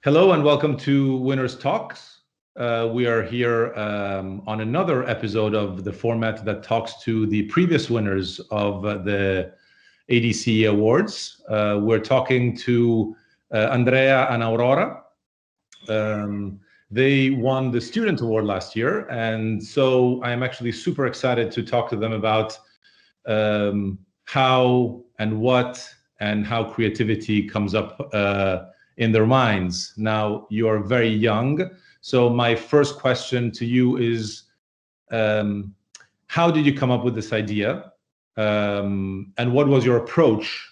Hello and welcome to Winners Talks. We are here on another episode of the format that talks to the previous winners of the ADCE Awards. We're talking to Andrea and Aurora. They won the Student Award last year, and so I'm actually super excited to talk to them about how and what and how creativity comes up in their minds. Now, you are very young, so my first question to you is, how did you come up with this idea? And what was your approach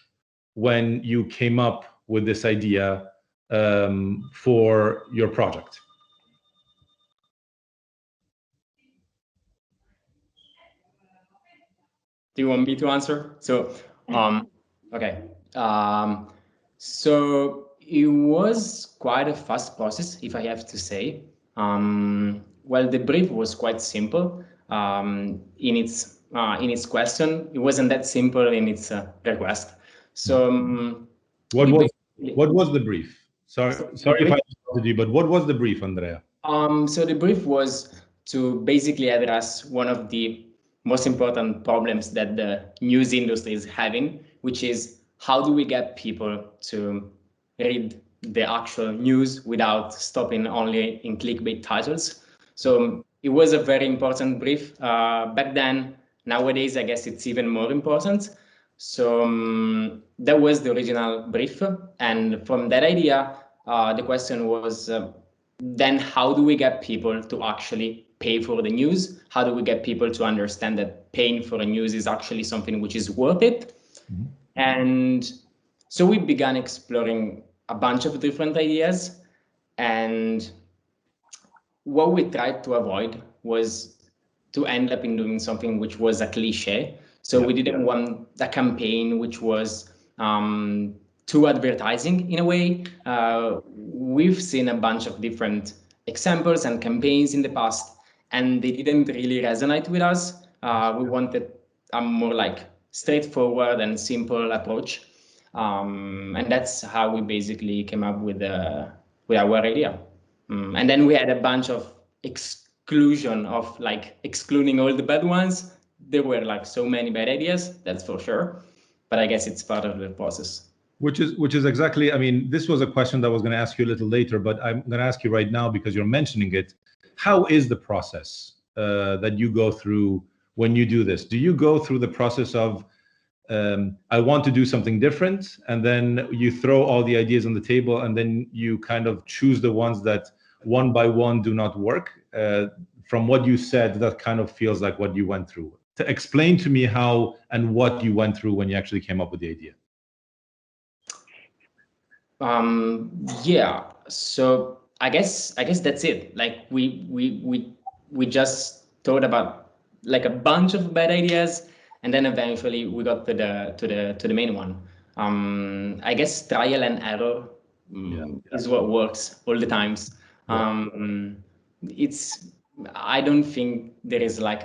when you came up with this idea for your project? Do you want me to answer? Okay. So it was quite a fast process, if I have to say. Well, the brief was quite simple in its question. It wasn't that simple in its request. So what was the brief? Sorry if I interrupted you, but what was the brief, Andrea? So the brief was to basically address one of the most important problems that the news industry is having, which is how do we get people to read the actual news without stopping only in clickbait titles. So it was a very important brief back then. Nowadays, I guess it's even more important. So that was the original brief. And from that idea, the question was, then how do we get people to actually pay for the news? How do we get people to understand that paying for the news is actually something which is worth it? Mm-hmm. And so we began exploring a bunch of different ideas. And what we tried to avoid was to end up in doing something which was a cliche. So we didn't want a campaign which was too advertising in a way. We've seen a bunch of different examples and campaigns in the past, and they didn't really resonate with us. We wanted a more like straightforward and simple approach. And that's how we basically came up with our idea. And then we had a bunch of exclusion of like excluding all the bad ones. There were like so many bad ideas, that's for sure. But I guess it's part of the process. Which is exactly, I mean, this was a question that I was going to ask you a little later, but I'm going to ask you right now because you're mentioning it. How is the process that you go through when you do this? Do you go through the process of, I want to do something different, and then you throw all the ideas on the table, and then you kind of choose the ones that one by one do not work? From what you said, that kind of feels like what you went through. To explain to me how and what you went through when you actually came up with the idea. Yeah, so I guess that's it. Like we just thought about like a bunch of bad ideas, and then eventually we got to the main one. I guess trial and error is what works all the times. I don't think there is like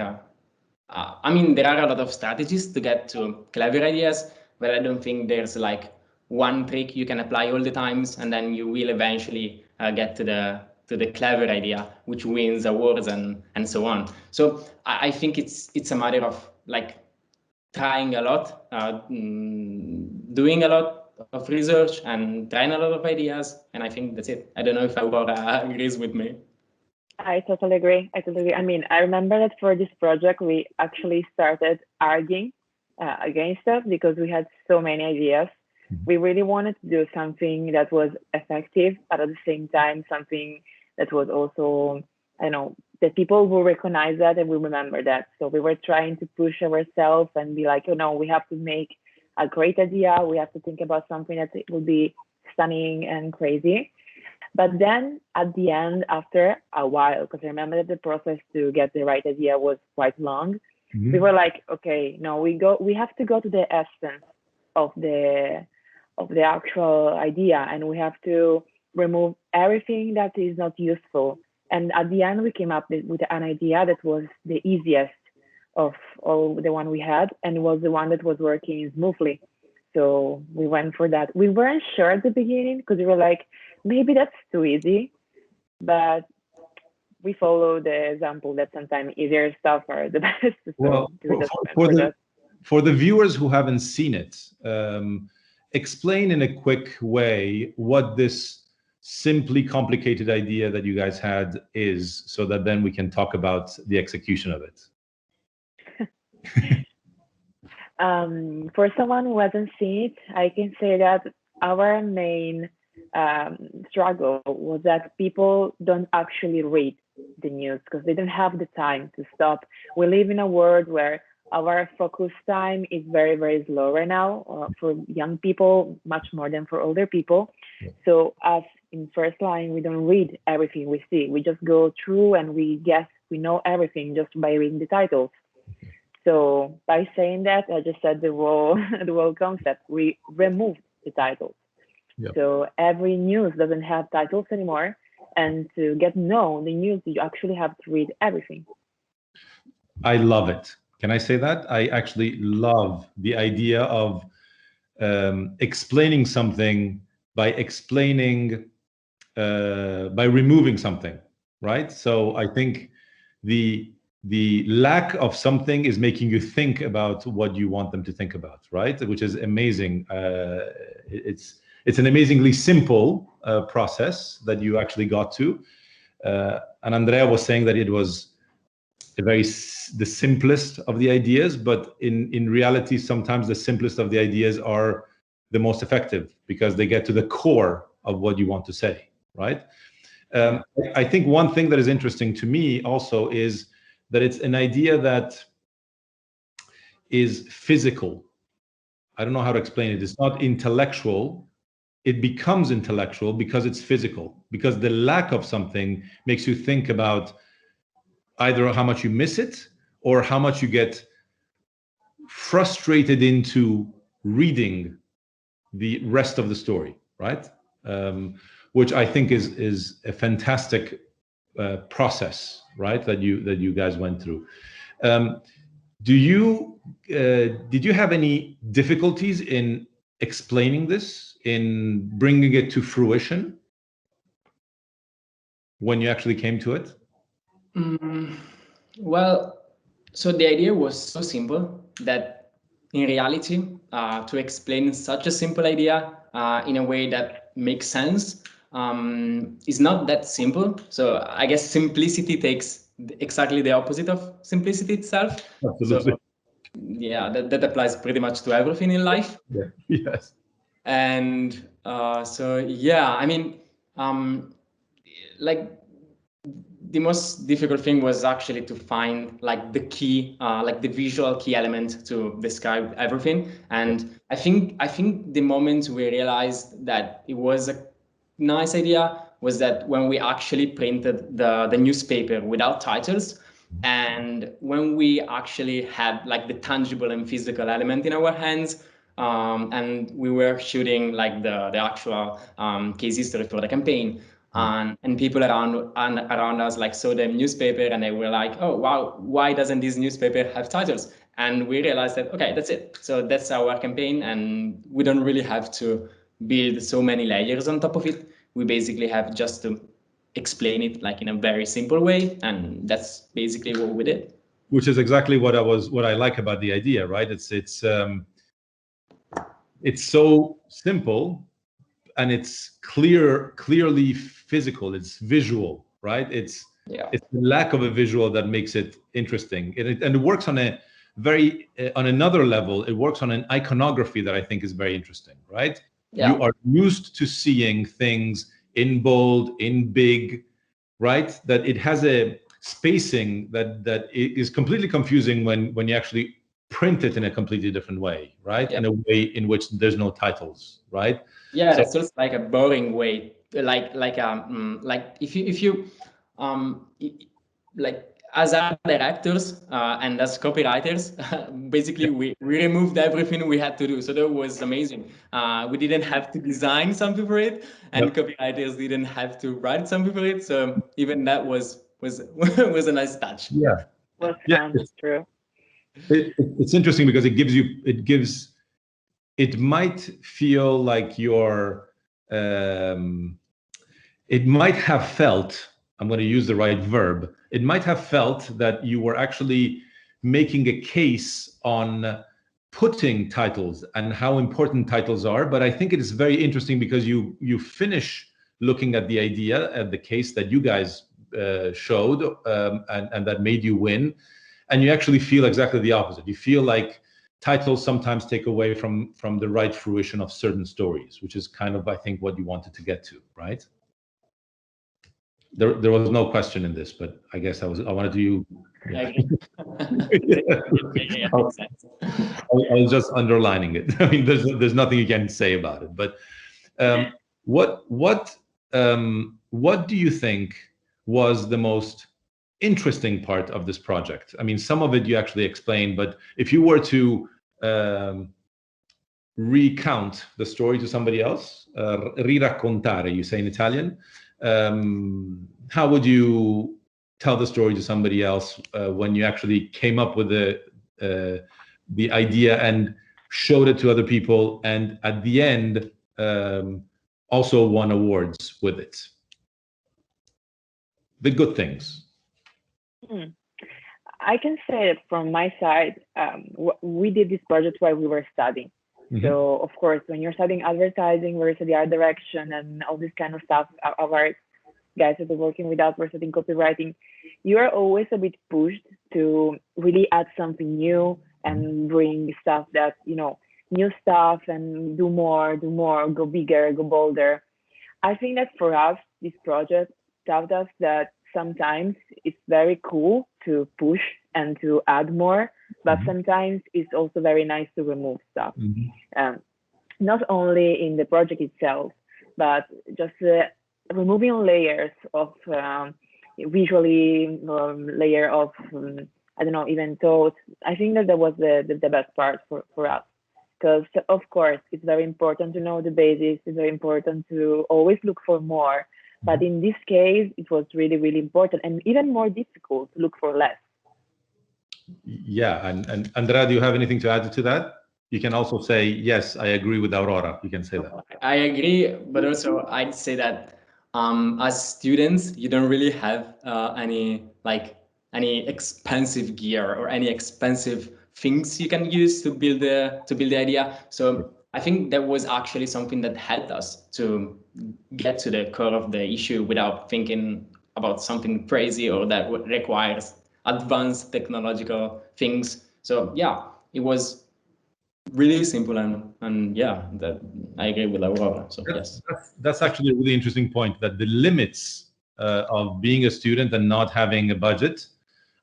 I mean, there are a lot of strategies to get to clever ideas, but I don't think there's like one trick you can apply all the times, and then you will eventually get to the clever idea, which wins awards and so on. So I think it's a matter of like trying a lot, doing a lot of research, and trying a lot of ideas, and I think that's it. I don't know if Aurora agrees with me. I totally agree. I mean, I remember that for this project, we actually started arguing against it because we had so many ideas. We really wanted to do something that was effective, but at the same time, something that was also, I know, that people will recognize that and will remember that. So we were trying to push ourselves and be like, we have to make a great idea. We have to think about something that will be stunning and crazy. But then at the end, after a while, because I remember that the process to get the right idea was quite long, we were like, okay, no, we have to go to the essence of the actual idea, and we have to remove everything that is not useful. And at the end, we came up with an idea that was the easiest of all the one we had, and was the one that was working smoothly. So we went for that. We weren't sure at the beginning because we were like, maybe that's too easy, but we follow the example that sometimes easier stuff are the best. So Well, we just went for that. for the viewers who haven't seen it, explain in a quick way what this simply complicated idea that you guys had is, so that then we can talk about the execution of it. For someone who hasn't seen it, I can say that our main struggle was that people don't actually read the news because they don't have the time to stop. We live in a world where our focus time is very, very slow right now for young people, much more than for older people. So us in first line, we don't read everything we see. We just go through and we guess we know everything just by reading the titles. So by saying that, I just said the whole concept. We removed the titles. Yep. So every news doesn't have titles anymore. And to get known the news, you actually have to read everything. I love it. Can I say that? I actually love the idea of explaining something by removing something, right? So I think the lack of something is making you think about what you want them to think about, right? Which is amazing. It's an amazingly simple process that you actually got to. And Andrea was saying that it was the simplest of the ideas, but in reality, sometimes the simplest of the ideas are the most effective because they get to the core of what you want to say, right? I think one thing that is interesting to me also is that it's an idea that is physical. I don't know how to explain it. It's not intellectual. It becomes intellectual because it's physical, because the lack of something makes you think about either how much you miss it or how much you get frustrated into reading the rest of the story, right? Which I think is a fantastic process, right? That you guys went through. Did you have any difficulties in explaining this, in bringing it to fruition when you actually came to it? Well, so the idea was so simple that in reality, to explain such a simple idea in a way that makes sense is not that simple. So I guess simplicity takes exactly the opposite of simplicity itself. Absolutely. So yeah, that applies pretty much to everything in life. Yeah. Yes. And so yeah, I mean, like the most difficult thing was actually to find like the key, like the visual key element to describe everything. And I think the moment we realized that it was a nice idea was that when we actually printed the newspaper without titles, and when we actually had like the tangible and physical element in our hands, and we were shooting like the actual case history for the campaign. And people around us like saw the newspaper and they were like, oh wow, why doesn't this newspaper have titles? And we realized that, okay, that's it. So that's our campaign, and we don't really have to build so many layers on top of it. We basically have just to explain it like in a very simple way, and that's basically what we did. Which is exactly what I like about the idea, right? It's so simple, and it's clearly physical. It's visual, right? It's the lack of a visual that makes it interesting, and it works on a on another level. It works on an iconography that I think is very interesting, right? Yeah. You are used to seeing things in bold, in big, right? That it has a spacing that is completely confusing when you actually print it in a completely different way, right? In a way in which there's no titles, right? Yeah, that's just like a boring way, like if you like as art directors and as copywriters, basically we removed everything we had to do. So that was amazing. We didn't have to design something for it, and copywriters didn't have to write something for it. So even that was a nice touch. Yeah, was fun. True. It's interesting because it gives it might feel like it might have felt, I'm going to use the right verb, it might have felt that you were actually making a case on putting titles and how important titles are. But I think it is very interesting because you finish looking at the idea, at the case that you guys showed, and that made you win, and you actually feel exactly the opposite. You feel like titles sometimes take away from the right fruition of certain stories, which is kind of, I think, what you wanted to get to, right? There was no question in this, but I guess I wanted to. Yeah. I was just underlining it. I mean, there's nothing you can say about it. But what do you think was the most interesting part of this project? I mean, some of it you actually explained, but if you were to recount the story to somebody else, riraccontare, you say in Italian, how would you tell the story to somebody else when you actually came up with the idea and showed it to other people, and at the end also won awards with it? The good things. I can say that from my side, we did this project while we were studying. Mm-hmm. So of course, when you're studying advertising, we're studying art direction and all this kind of stuff, our guys that are working with us, we're studying copywriting, you are always a bit pushed to really add something new and bring stuff that, you know, new stuff, and do more, go bigger, go bolder. I think that for us, this project taught us that sometimes it's very cool to push and to add more, but sometimes it's also very nice to remove stuff. Not only in the project itself, but just removing layers of visually, layer of, I don't know, even thoughts. I think that was the best part for us. Because of course, it's very important to know the basics. It's very important to always look for more. But in this case, it was really, really important and even more difficult to look for less. Yeah, and Andrea, do you have anything to add to that? You can also say, yes, I agree with Aurora. You can say that. I agree, but also I'd say that as students, you don't really have any expensive gear or any expensive things you can use to build the idea. So I think that was actually something that helped us to get to the core of the issue without thinking about something crazy or that requires advanced technological things. So yeah, it was really simple and yeah, that I agree with Aurora. So yes, that's actually a really interesting point, that the limits of being a student and not having a budget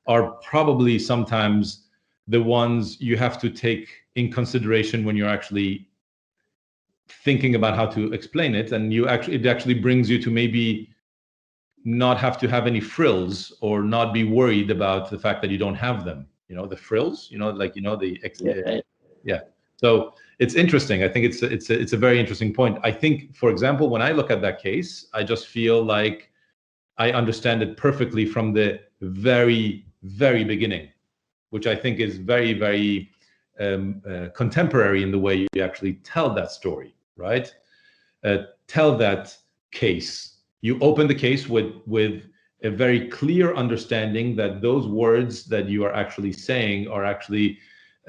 are probably sometimes the ones you have to take in consideration when you're actually thinking about how to explain it, and it actually brings you to maybe not have to have any frills or not be worried about the fact that you don't have them. You know, the frills. You know, like, you know, yeah. So it's interesting. I think it's a very interesting point. I think, for example, when I look at that case, I just feel like I understand it perfectly from the very, very beginning, which I think is very, very contemporary in the way you actually tell that story, right? Tell that case. You open the case with a very clear understanding that those words that you are actually saying are actually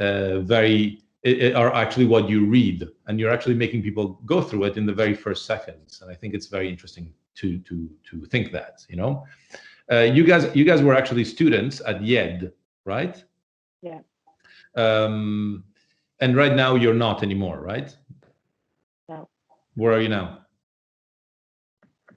are actually what you read, and you're actually making people go through it in the very first seconds. And I think it's very interesting to think that, you know, you guys were actually students at YED, right? Yeah. And right now you're not anymore, right? No. Where are you now?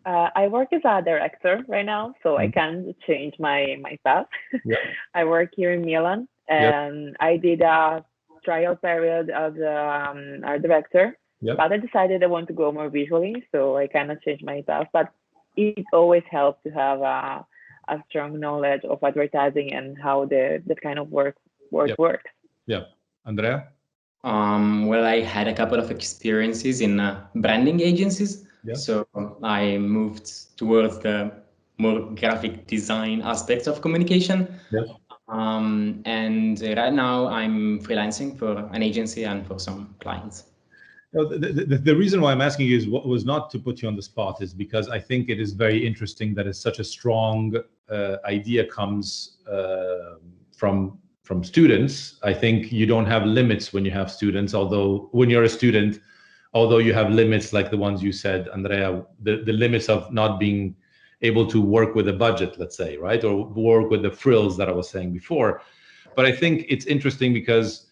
I work as a director right now, so I can't change my path. Yeah. I work here in Milan, and I did a trial period as a director, but I decided I want to go more visually, so I cannot change my path. But it always helps to have a strong knowledge of advertising and how that kind of work works. Yeah. Andrea? Well, I had a couple of experiences in branding agencies. Yeah. So I moved towards the more graphic design aspects of communication. Yes. And right now I'm freelancing for an agency and for some clients. No, the reason why I'm asking you is was not to put you on the spot, is because I think it is very interesting that it's such a strong idea comes from students. I think you don't have limits when you have students, although when you're a student, although you have limits like the ones you said, Andrea, the limits of not being able to work with a budget, let's say, right? Or work with the frills that I was saying before. But I think it's interesting because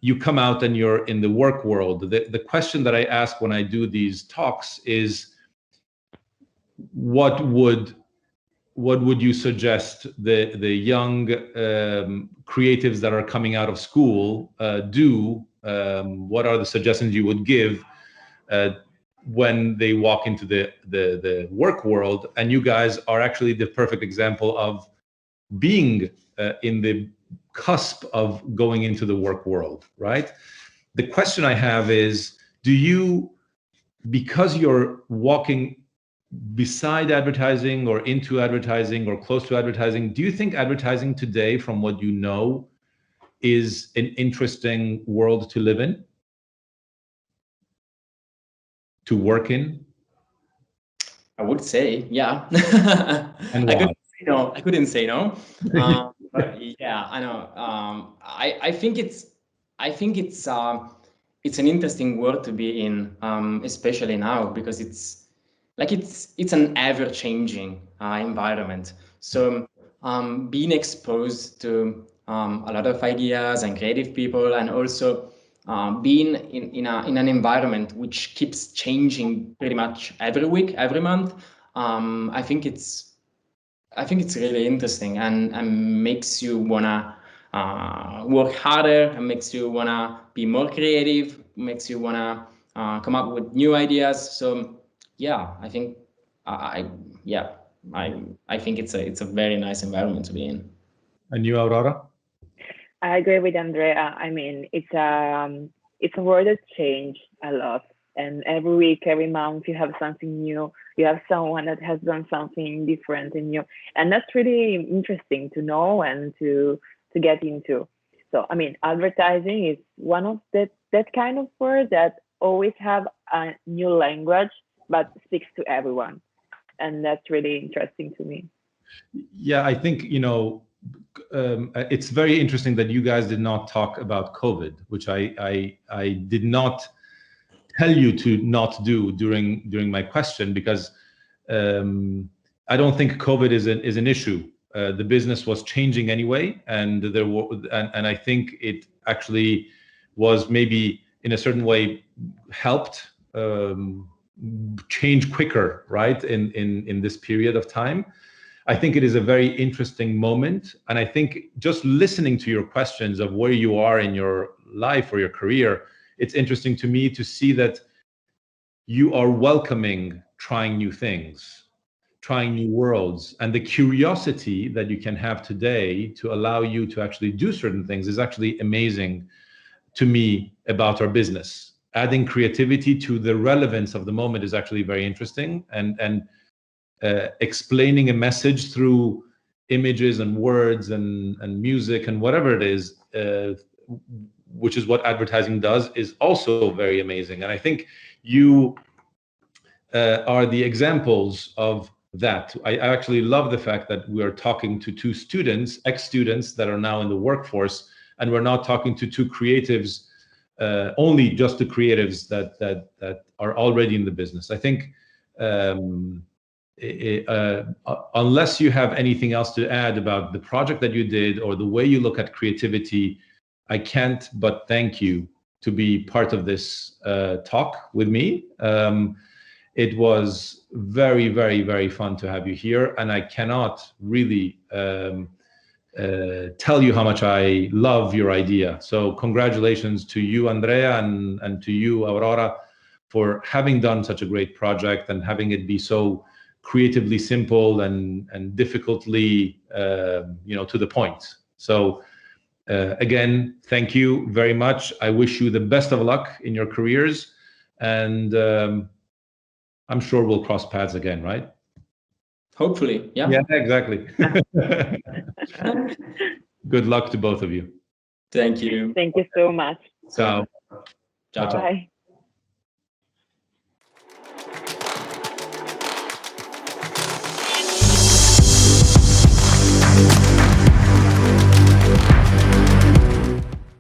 you come out and you're in the work world. The question that I ask when I do these talks is, what would you suggest the young creatives that are coming out of school do? What are the suggestions you would give when they walk into the work world? And you guys are actually the perfect example of being in the cusp of going into the work world, right? The question I have is, do you, because you're walking beside advertising or into advertising or close to advertising, do you think advertising today, from what you know, is an interesting world to live in, to work in? I would say, yeah. And why? I couldn't say no. But yeah, I know. I think it's an interesting world to be in, especially now, because it's an ever-changing environment. So being exposed to a lot of ideas and creative people, and also being in an environment which keeps changing pretty much every week, every month, I think it's really interesting, and makes you wanna work harder, and makes you wanna be more creative, makes you wanna come up with new ideas. So yeah, I think I think it's a very nice environment to be in. And you, Aurora? I agree with Andrea. I mean, it's a world that's changed a lot, and every week, every month, you have something new. You have someone that has done something different and new, and that's really interesting to know and to get into. So, I mean, advertising is one of that kind of word that always have a new language, but speaks to everyone, and that's really interesting to me. Yeah, I think, it's very interesting that you guys did not talk about COVID, which I did not tell you to not do during my question, because I don't think COVID is an issue. The business was changing anyway, and and I think it actually was maybe in a certain way helped change quicker, right? In this period of time. I think it is a very interesting moment. And I think just listening to your questions of where you are in your life or your career, it's interesting to me to see that you are welcoming trying new things, trying new worlds. And the curiosity that you can have today to allow you to actually do certain things is actually amazing to me about our business. Adding creativity to the relevance of the moment is actually very interesting. And explaining a message through images and words and music and whatever it is, which is what advertising does, is also very amazing. And I think you are the examples of that. I actually love the fact that we're talking to two students, ex-students that are now in the workforce, and we're not talking to two creatives, only just two creatives that are already in the business. I think unless you have anything else to add about the project that you did or the way you look at creativity, I can't but thank you to be part of this talk with me. It was very, very, very fun to have you here, and I cannot really tell you how much I love your idea. So congratulations to you, Andrea, and to you, Aurora, for having done such a great project and having it be so creatively simple and difficultly, to the point. So again, thank you very much. I wish you the best of luck in your careers, and I'm sure we'll cross paths again, right? Hopefully, yeah. Yeah, exactly. Good luck to both of you. Thank you. Thank you so much. Ciao. Ciao. Bye.